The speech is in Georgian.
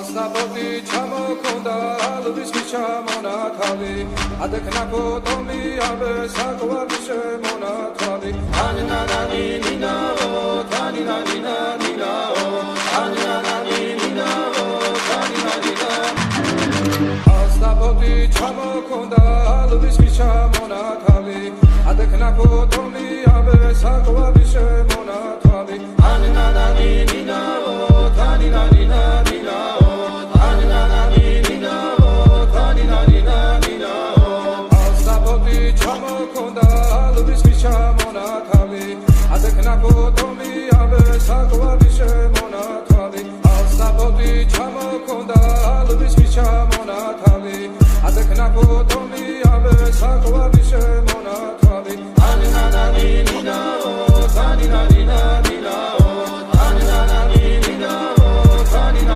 ასაბოდი ჩამოქონდა ალვის ჩამონათავი ადექნა ფოტომი აბე საკვარი შემონათავი ანანანი ნინაო თანინანი ნინაო ანანანი ნინაო თანინანი ასაბოდი ჩამოქონდა ალვის ჩამონათავი ადექნა ფოტომი აბე საკვარი შემონათავი ანანანი ნინაო თანინანი ნინაო ანანანი ნინაო თანინანი ნინაო ასაბოდი ჩამოქონდა ალვის ჩამონათავი ადექნა ფოტომი აბე საკვარი შემონათავი ასაბოდი ჩამოქონდა ალვის ჩამონათავი ადექნა ფოტომი აბე საკვარი შემონათავი ანანანი ნინაო თანინანი ნინაო